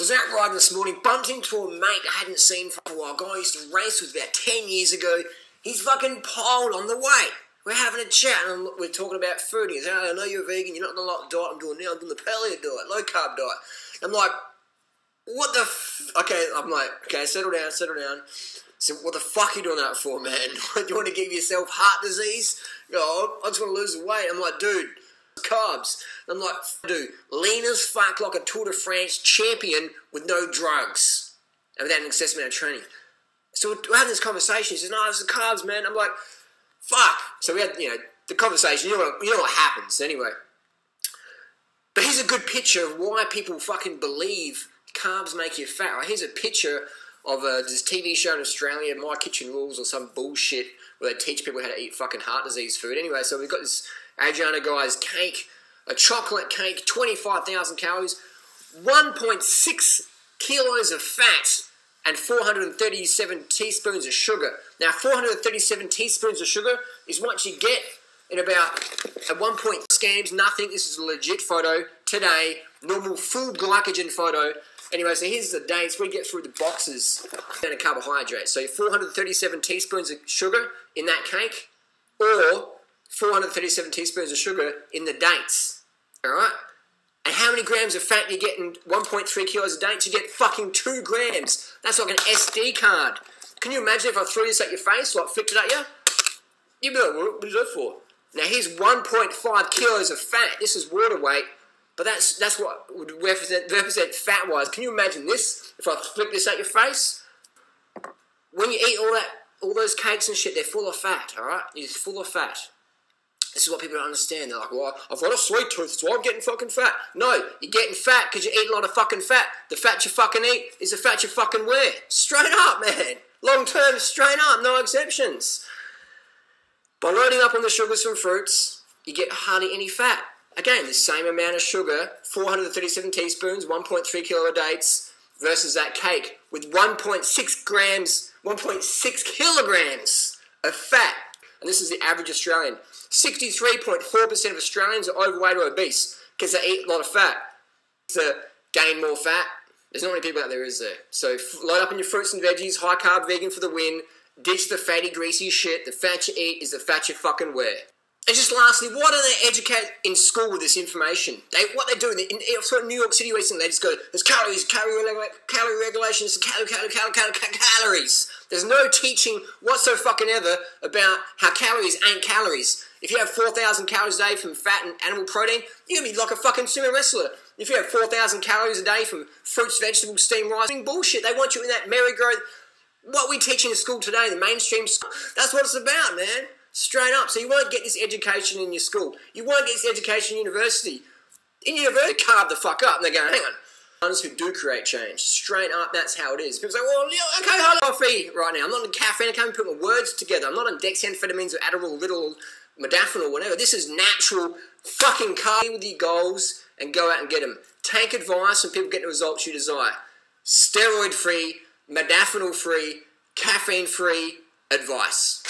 So I was out riding this morning, bumped into a mate I hadn't seen for a while. A guy I used to race with about 10 years ago. He's fucking piled on the weight. We're having a chat and we're talking about food. He goes, "Oh, I know you're a vegan, you're not going to like the diet I'm doing now. I'm doing the paleo diet, low carb diet." I'm like, what the okay, I'm like, okay, settle down. So what the fuck are you doing that for, man? Do you want to give yourself heart disease? You know, I just want to lose the weight. I'm like, dude, carbs. I'm like, dude, lean as fuck like a Tour de France champion with no drugs and without an excessive amount of training. So we're having this conversation. He says, "No, it's the carbs, man." I'm like, fuck. So we had, the conversation. You know what happens anyway. But here's a good picture of why people fucking believe carbs make you fat. Right? Here's a picture of this TV show in Australia, My Kitchen Rules or some bullshit, where they teach people how to eat fucking heart disease food. Anyway, so we've got this Adriana guy's cake, a chocolate cake, 25,000 calories, 1.6 kilos of fat, and 437 teaspoons of sugar. Now, 437 teaspoons of sugar is what you get in about at 1 scams, nothing. This is a legit photo today, normal full glycogen photo. Anyway, so here's the dates. We get through the boxes and a carbohydrate. So 437 teaspoons of sugar in that cake, or 437 teaspoons of sugar in the dates. All right? And how many grams of fat you get in 1.3 kilos of dates? You get fucking 2 grams. That's like an SD card. Can you imagine if I threw this at your face, like flicked it at you? You'd be like, what is that for? Now here's 1.5 kilos of fat. This is water weight. But that's what would represent fat-wise. Can you imagine this? If I flick this at your face? When you eat all those cakes and shit, they're full of fat, all right? It's full of fat. This is what people don't understand. They're like, well, I've got a sweet tooth, so I'm getting fucking fat. No, you're getting fat because you eat a lot of fucking fat. The fat you fucking eat is the fat you fucking wear. Straight up, man. Long term, straight up, no exceptions. By loading up on the sugars from fruits, you get hardly any fat. Again, the same amount of sugar, 437 teaspoons, 1.3 kilo of dates, versus that cake with 1.6 grams, 1.6 kilograms of fat. And this is the average Australian. 63.4% of Australians are overweight or obese because they eat a lot of fat. To gain more fat, there's not many people out there, is there? So load up on your fruits and veggies, high carb vegan for the win, ditch the fatty, greasy shit. The fat you eat is the fat you fucking wear. And just lastly, why don't they educate in school with this information? What they do in New York City recently, they just go, there's calories, calorie regulations, calories. There's no teaching whatsoever fucking ever about how calories ain't calories. If you have 4,000 calories a day from fat and animal protein, you're going to be like a fucking sumo wrestler. If you have 4,000 calories a day from fruits, vegetables, steamed rice, bullshit. They want you in that merry-go. What we teach in school today, the mainstream school, that's what it's about, man. Straight up. So you won't get this education in your school. You won't get this education in university. In university, carb the fuck up. And they're going, hang on. Ones who do create change. Straight up, that's how it is. People say, well, okay, hold on. Coffee right now. I'm not on caffeine. I can't put my words together. I'm not on dexamphetamines or Adderall, little modafinil, whatever. This is natural fucking carb with your goals and go out and get them. Take advice and people get the results you desire. Steroid-free, modafinil-free, caffeine-free advice.